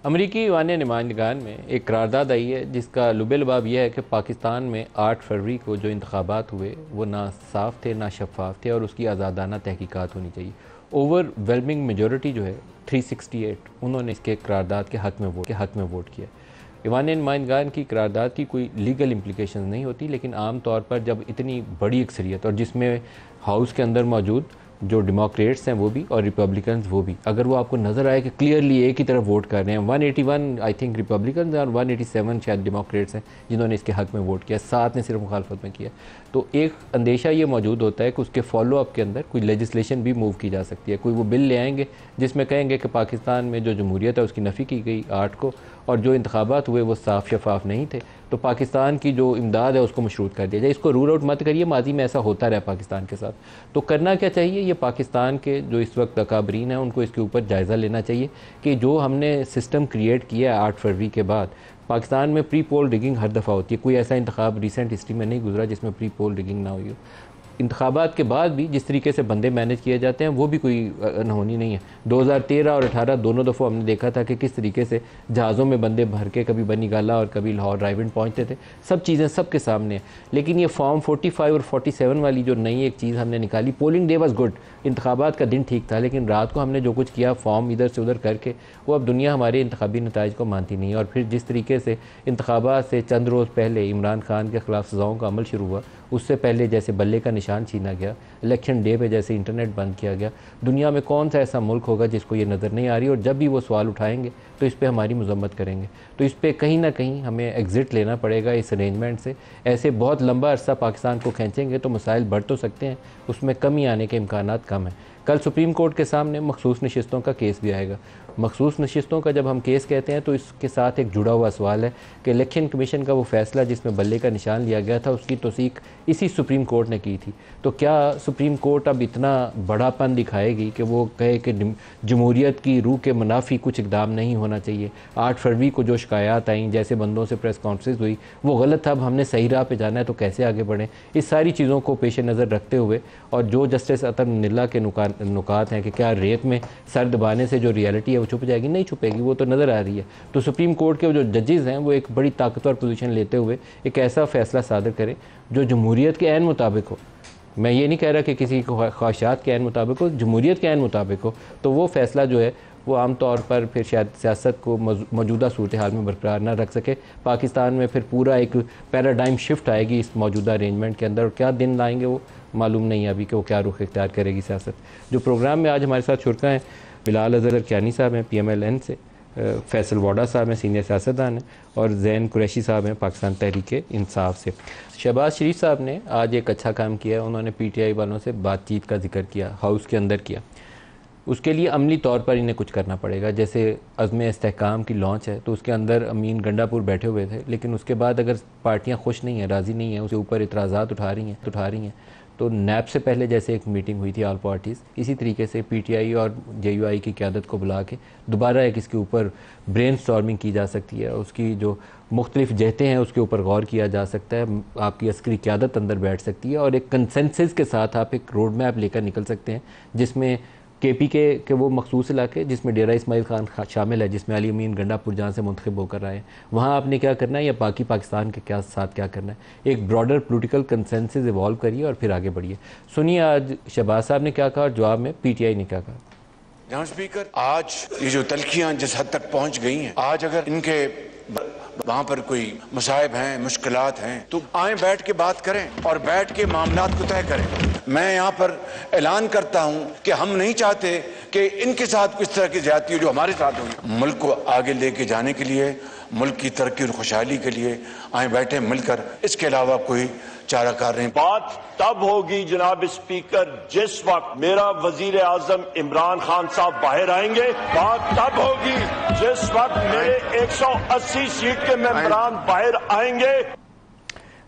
अमरीकी ईवान नुमाइंदगान में एक करारदाद आई है जिसका लुबे-लुबाब यह है कि पाकिस्तान में 8 फरवरी को जो इंतखाबात हुए वो ना साफ़ थे ना शफाफ थे और उसकी आज़ादाना तहकीकात होनी चाहिए। ओवरवेलमिंग मेजॉरिटी जो है 368 उन्होंने इसके करारदाद के हक़ में वोट किया। ईवान नुमाइंदगान की करारदाद की कोई लीगल इम्प्लिकेशन नहीं होती, लेकिन आम तौर पर जब इतनी बड़ी अक्सरियत और जिसमें हाउस के अंदर मौजूद जो डेमोक्रेट्स हैं वो भी और रिपब्लिकन्स वो भी, अगर वो आपको नज़र आए कि क्लियरली एक ही तरफ वोट कर रहे हैं, 181 आई थिंक रिपब्लिकन्स और 187 शायद डेमोक्रेट्स हैं जिन्होंने इसके हक़ में वोट किया, 7 ने सिर्फ मुखालफत में किया, तो एक अंदेशा ये मौजूद होता है कि उसके फॉलो अप के अंदर कोई लेजिस्लेशन भी मूव की जा सकती है। कोई वो बिल ले आएंगे जिसमें कहेंगे कि पाकिस्तान में जो जमहूरियत है उसकी नफ़ी की गई 8 को और जो इंतखाबात हुए वो साफ़ शफाफ नहीं थे, तो पाकिस्तान की जो इमदाद है उसको मशरूत कर दिया जाए। इसको रूल आउट मत करिए, माजी में ऐसा होता रहा पाकिस्तान के साथ। तो करना क्या चाहिए, ये पाकिस्तान के जो इस वक्त अकाबरीन हैं उनको इसके ऊपर जायज़ा लेना चाहिए कि जो हमने सिस्टम क्रिएट किया है 8 फरवरी के बाद, पाकिस्तान में प्री पोल रिगिंग हर दफ़ा होती है। कोई ऐसा इंतखाब रिसेंट हिस्ट्री में नहीं गुजरा जिसमें प्री पोल रिगिंग ना हुई हो। इंतखाबात के बाद भी जिस तरीके से बंदे मैनेज किए जाते हैं वो भी कोई अनहोनी नहीं है। 2013 और 18 दोनों दफ़ों हमने देखा था कि किस तरीके से जहाज़ों में बंदे भर के कभी बनी गाला और कभी लाहौर रायविंड पहुंचते थे। सब चीज़ें सबके सामने हैं, लेकिन ये फॉर्म 45 और 47 वाली जो नई एक चीज़ हमने निकाली, पोलिंग डे वॉज गुड, इंतखाबात का दिन ठीक था, लेकिन रात को हमने जो कुछ किया फॉर्म इधर से उधर करके, वो अब दुनिया हमारे इंतखाबी नताइज को मानती नहीं है। और फिर जिस तरीके से इंतखाबात से चंद रोज़ पहले इमरान खान के ख़िलाफ़ सज़ाओं का अमल शुरू हुआ, उससे पहले जैसे बल्ले का निशान छीना गया, इलेक्शन डे पे जैसे इंटरनेट बंद किया गया, दुनिया में कौन सा ऐसा मुल्क होगा जिसको ये नज़र नहीं आ रही, और जब भी वो सवाल उठाएंगे तो इस पे हमारी मजम्मत करेंगे। तो इस पे कहीं ना कहीं हमें एग्ज़िट लेना पड़ेगा इस अरेंजमेंट से। ऐसे बहुत लंबा अरसा पाकिस्तान को खींचेंगे तो मसाइल बढ़ तो सकते हैं, उसमें कमी आने के इम्कानात कम हैं। कल सुप्रीम कोर्ट के सामने मखसूस नशिस्तों का केस भी आएगा। मखसूस नशिस्तों का जब हम केस कहते हैं तो इसके साथ एक जुड़ा हुआ सवाल है कि इलेक्शन कमीशन का वो फैसला जिसमें बल्ले का निशान लिया गया था उसकी तौसीक इसी सुप्रीम कोर्ट ने की थी। तो क्या सुप्रीम कोर्ट अब इतना बड़ापन दिखाएगी कि वो कहे कि जमहूरियत की रूह के मुनाफी कुछ इकदाम नहीं होना चाहिए? 8 फरवरी को जो शिकायत आई, जैसे बंदों से प्रेस कॉन्फ्रेंस हुई, वो गलत था, अब हमने सही राह पे जाना है तो कैसे आगे बढ़ें? इस सारी चीज़ों को पेश नज़र रखते हुए और जो जस्टिस अतर निल्ला के नुकात हैं कि क्या रेत में सर दबाने से जो रियलिटी है वो छुप जाएगी? नहीं छुपेगी, वो तो नज़र आ रही है। तो सुप्रीम कोर्ट के जो जजेज़ हैं वो एक बड़ी ताकतवर पोजीशन लेते हुए एक ऐसा फ़ैसला सादर करें जो जमहूरियत के ऐन मुताबिक हो। मैं ये नहीं कह रहा कि किसी ख्वाहिशात के ऐन मुताबिक हो, जमहूरियत के ऐन मुताबिक हो, तो वो फ़ैसला जो है वो आम तौर पर फिर शायद सियासत को मौजूदा सूरत हाल में बरकरार ना रख सके। पाकिस्तान में फिर पूरा एक पैराडाइम शिफ्ट आएगी इस मौजूदा अरेंजमेंट के अंदर, और क्या दिन लाएंगे वो मालूम नहीं है अभी कि वो क्या रुख इख्तियार करेगी सियासत। जो प्रोग्राम में आज हमारे साथ शुरका हैं, बिलाल अजहर कियानी साहब हैं PMLN से, फैसल वाडा साहब हैं सीनियर सियासतदान हैं, और ज़ैन कुरैशी साहब हैं पाकिस्तान तहरीक इंसाफ से। शहबाज शरीफ साहब ने आज एक अच्छा काम किया, उन्होंने PTI वालों से बातचीत का जिक्र किया, हाउस के अंदर किया। उसके लिए अमली तौर पर इन्हें कुछ करना पड़ेगा। जैसे अज़्म इस्तेहकाम की लॉन्च है तो उसके अंदर अमीन गंडापुर बैठे हुए थे, लेकिन उसके बाद अगर पार्टियां खुश नहीं हैं, राज़ी नहीं हैं, उसके ऊपर इतराज़ात उठा रही हैं, तो नैब से पहले जैसे एक मीटिंग हुई थी ऑल पार्टीज़, इसी तरीके से PTI और JUI की क़यादत को बुला के दोबारा एक इसके ऊपर ब्रेन स्टॉर्मिंग की जा सकती है, उसकी जो मुख्तलिफ जहतें हैं उसके ऊपर गौर किया जा सकता है, आपकी अस्करी क़यादत अंदर बैठ सकती है और एक कंसेंसस के साथ आप एक रोड मैप लेकर निकल सकते हैं, जिसमें KPK के वो मखसूस इलाके जिसमें डेरा इस्माइल खान शामिल है, जिसमें अली अमीन गंडापुर जहाँ से मुंतखब होकर आए हैं, वहाँ आपने क्या करना है या बाकी पाकिस्तान के साथ क्या करना है, एक ब्रॉडर पोलिटिकल कंसेंसस इवॉल्व करिए और फिर आगे बढ़िए। सुनिए आज शहबाज साहब ने क्या कहा और जवाब में PTI ने क्या कहा। जनाब स्पीकर, आज ये जो तल्खियाँ जिस हद तक पहुँच गई हैं, आज अगर इनके वहाँ पर कोई मसाइब हैं, मुश्किलात हैं, तो आए बैठ के बात करें और बैठ के मामलात को तय करें। मैं यहाँ पर ऐलान करता हूँ कि हम नहीं चाहते कि इनके साथ कुछ तरह की ज्यादती हो जो हमारे साथ हुई। मुल्क को आगे लेके जाने के लिए, मुल्क की तरक्की और खुशहाली के लिए आए बैठे मिलकर, इसके अलावा कोई चाराकार नहीं। बात तब होगी जनाब स्पीकर जिस वक्त मेरा वजीर आजम इमरान खान साहब बाहर आएंगे। बात तब होगी जिस वक्त मेरे 180 सीट के मेंबरान बाहर आएंगे।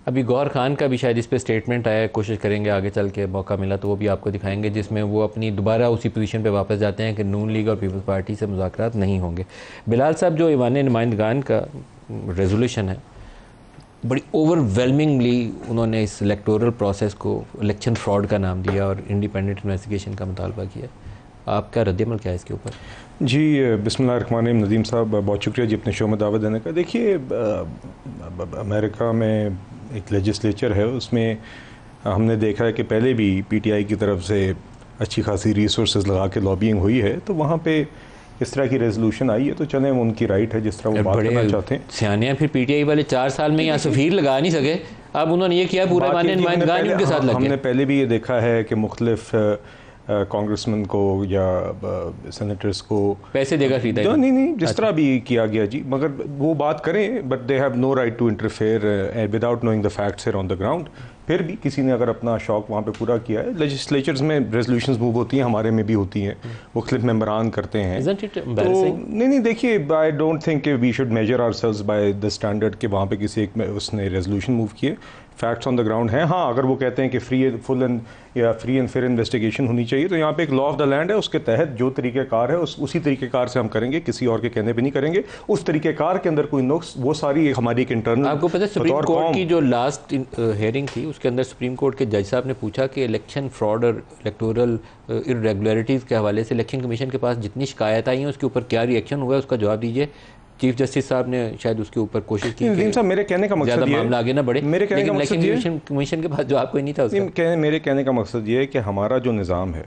अभी गौर खान का भी शायद इस पे स्टेटमेंट आया है, कोशिश करेंगे आगे चल के मौका मिला तो वो भी आपको दिखाएंगे, जिसमें वो अपनी दोबारा उसी पोजीशन पे वापस जाते हैं कि नून लीग और पीपल्स पार्टी से मुज़ाकरात नहीं होंगे। बिलाल साहब, जो ईवान नुमाइंदगान का रेजोल्यूशन है, बड़ी ओवरवेलमिंगली उन्होंने इस इलेक्टोरल प्रोसेस को इलेक्शन फ्रॉड का नाम दिया और इंडिपेंडेंट इन्वेस्टिगेशन का मुतालबा किया। आपका रद्दमल क्या है इसके ऊपर? जी बिस्मिल्लाहिर्रहमानिर्रहीम। नदीम साहब बहुत शुक्रिया जी अपने शो में दावत देने का। देखिए अमेरिका में एक लेजिस्लेचर है, उसमें हमने देखा है कि पहले भी पीटीआई की तरफ से अच्छी खासी रिसोर्सेज लगा के लॉबिंग हुई है, तो वहाँ पे इस तरह की रेजोल्यूशन आई है तो चलें वो उनकी राइट है जिस तरह वो बात करना चाहते हैं। सियाने हैं फिर पीटीआई वाले 4 साल में यहाँ सफीर लगा नहीं सके, अब उन्होंने ये किया पूरा नुमाइंदगान उनके साथ लग गए। हमने पहले भी ये देखा है कि मुख्तलिफ कांग्रेसमैन को या सेनेटर्स को पैसे देगा सीधा, नहीं जिस तरह भी किया गया जी, मगर वो बात करें but they have no right to interfere without knowing the facts here on the ground. फिर भी किसी ने अगर अपना शौक वहाँ पे पूरा किया है, लेजिस्लेचर्स में रेजोल्यूशंस मूव होती हैं, हमारे में भी होती हैं, मुख्तलिफ मेंबरान करते हैं। तो नहीं देखिए, I don't think we should measure ourselves by the standard कि वहाँ पे किसी एक में उसने रेजोल्यूशन मूव किए। फैक्ट्स ऑन द ग्राउंड हैं। हाँ, अगर वो कहते हैं कि फ्री एंड फेयर इन्वेस्टिगेशन होनी चाहिए, तो यहाँ पे एक लॉ ऑफ द लैंड है, उसके तहत जो तरीक़ेकार है उसी तरीक़ेकार से हम करेंगे, किसी और के कहने पे नहीं करेंगे। उस तरीक़ेकार के अंदर कोई नुक्स, वो सारी हमारी एक इंटरनल। आपको पता है सुप्रीम कोर्ट की जो लास्ट हेयरिंग थी उसके अंदर सुप्रीम कोर्ट के जज साहब ने पूछा कि इलेक्शन फ्रॉड और इलेक्टोरल इरेगुलरिटीज़ के हवाले से इलेक्शन कमीशन के पास जितनी शिकायत आई हैं उसके ऊपर क्या रिएक्शन हुआ है, उसका जवाब दीजिए। चीफ जस्टिस साहब ने शायद उसके ऊपर कोशिश की कि मेरे कहने का मकसद ये मामला आगे ना बढ़े, लेकिन इलेक्शन कमीशन के पास जवाब कोई नहीं था। मेरे कहने का मकसद ये है कि हमारा जो निज़ाम है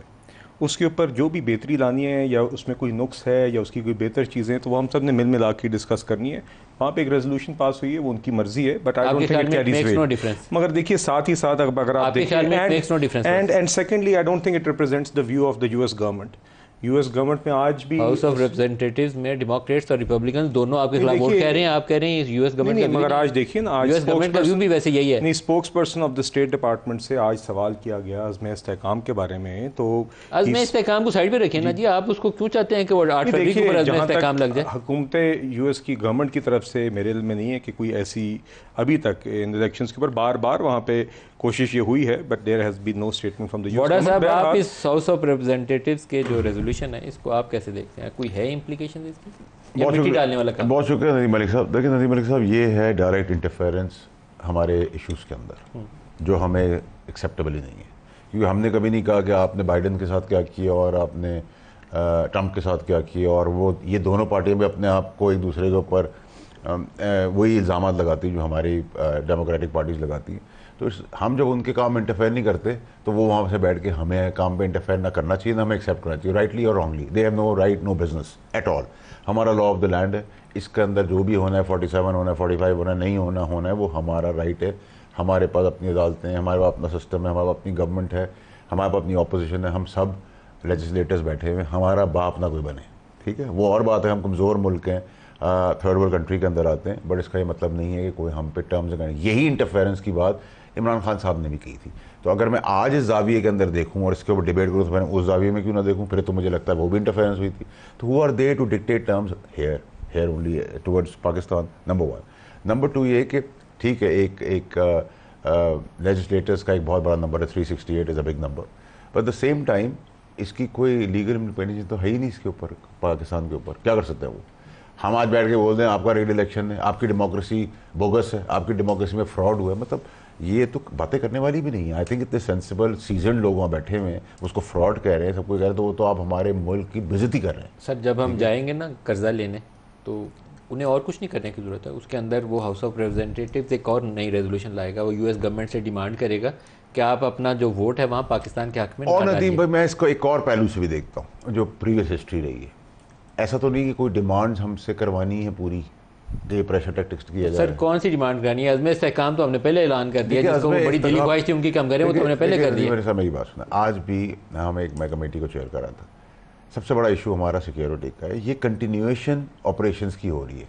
उसके ऊपर जो भी बेहतरी लानी है या उसमें कोई नुक्स है या उसकी कोई बेहतर चीज़ें, तो वो हम सब ने मिल मिला के डिस्कस करनी है। वहाँ पे एक रेजोल्यूशन पास हुई है, वो उनकी मर्जी है, but I don't think it carries weight. मगर देखिए साथ ही साथ अगर आप देखिए and secondly I don't think it represents the view of the US government. US government में आज भी हाउस ऑफ रिप्रेजेंटेटिव्स में डेमोक्रेट्स और रिपब्लिकन दोनों आपके खिलाफ वोट कह रहे हैं, आप कह रहे हैं यूएस गवर्नमेंट का, मगर आज देखिए ना, आज यूएस गवर्नमेंट का व्यू भी वैसे यही है। नहीं, spokes person of the state department से आज सवाल किया गया अज़म इस्तेहकाम के बारे में, तो अज़म इस्तेहकाम को साइड पे रखिए ना जी, आप उसको क्यों चाहते हैं कि वो 8 फरवरी को अज़म इस्तेहकाम लग जाए? हुकूमत यूएस की गवर्नमेंट की तरफ से मेरे इल्म में नहीं है कि कोई ऐसी अभी तक इन इलेक्शंस के ऊपर बार बार वहाँ पे कोशिश ये हुई है, but there has been no statement from the US government. आप इस हाउस ऑफ रिप्रेजेंटेटिव्स के जो रेजोल्यूशन है इसको आप कैसे देखते हैं? कोई है इम्प्लीकेशन इसकी? मिट्टी डालने वाला काम? बहुत शुक्रिया नदीम मलिक साहब। देखिए नदीम मलिक साहब, ये है डायरेक्ट इंटरफेरेंस हमारे इश्यूज़ के अंदर, जो हमें एक्सेप्टेबल ही नहीं है। क्योंकि हमने कभी नहीं कहा कि आपने बाइडन के साथ क्या किया और आपने ट्रंप के साथ क्या किया, और वो ये दोनों पार्टियां भी अपने आप को एक दूसरे के ऊपर वही इल्ज़ाम लगाती जो हमारी डेमोक्रेटिक पार्टीज़ लगाती हैं। तो हम जब उनके काम में इंटरफेयर नहीं करते तो वो वहाँ से बैठ के हमें काम पे इंटरफेयर ना करना चाहिए, ना हमें एक्सेप्ट करना चाहिए, राइटली और wrongly. They have no right, no business at all. हमारा लॉ ऑफ द लैंड है, इसके अंदर जो भी होना है 47 होना है, 45 होना है, नहीं होना है, वो हमारा राइट है। हमारे पास अपनी अदालतें हैं, हमारे पास अपना सिस्टम है, हमारे पास अपनी गवर्नमेंट है, हमारे पास अपनी अपोजिशन है, हम सब लेजिस्लेटर्स बैठे हुए हैं, हमारा बाप ना कोई बने, ठीक है। वो और बात है, हम कमज़ोर मुल्क हैं, थर्ड वर्ल्ड कंट्री के अंदर आते हैं, बट इसका ये मतलब नहीं है कि कोई हम पे टर्म्स करें। यही इंटरफेरेंस की बात इमरान खान साहब ने भी की थी। तो अगर मैं आज इस जाविये के अंदर देखूं और इसके ऊपर डिबेट करूं, तो मैंने उस जाविये में क्यों ना देखूं? फिर तो मुझे लगता है वो भी इंटरफेरेंस हुई थी। तो who are they to dictate terms here only towards Pakistan? Number 1। Number 2 ये कि ठीक है, एक लेजिस्लेटर्स का एक बहुत बड़ा नंबर है, 368 is a big number, but at the same time इसकी कोई लीगल इंडिपेंडेंस तो है ही नहीं इसके ऊपर, पाकिस्तान के ऊपर। क्या कर सकते हैं वो? हम आज बैठ के बोल दें आपका रियल इलेक्शन है, आपकी डेमोक्रेसी बोगस है, आपकी डेमोक्रेसी में फ्रॉड हुआ है, मतलब ये तो बातें करने वाली भी नहीं है। आई थिंक इतने सेंसिबल सीजन लोग वहाँ बैठे हुए हैं, उसको फ्रॉड कह रहे हैं, सबको कह रहे हैं, तो वो तो आप हमारे मुल्क की बेइज्जती कर रहे हैं। सर, जब हम जाएंगे ना कर्जा लेने, तो उन्हें और कुछ नहीं करने की ज़रूरत है। उसके अंदर वो हाउस ऑफ रिप्रेजेंटेटिव्स एक और नई रेजोल्यूशन लाएगा, वो यूएस गवर्नमेंट से डिमांड करेगा कि आप अपना जो वोट है वहाँ पाकिस्तान के हक में। और नदीम भाई, मैं इसको एक और पहलू से भी देखता हूँ, जो प्रीवियस हिस्ट्री रही है। ऐसा तो नहीं कि कोई डिमांड्स हमसे करवानी है पूरी, ये प्रेशर टैक्टिक्स किया जाए। सर, कौन सी डिमांड करनी है? अज़म इस्तेहकाम तो हमने पहले ऐलान कर दिया, जिसको बड़ी दिली ख्वाहिश थी उनकी कम करें, वो तो हमने पहले कर दिया। मेरे साथ मेरी बात सुना, आज भी मैं कमेटी को चेयर कर रहा था, सबसे बड़ा इशू हमारा सिक्योरिटी का है, ये कंटिन्यूएशन ऑपरेशंस की हो रही है।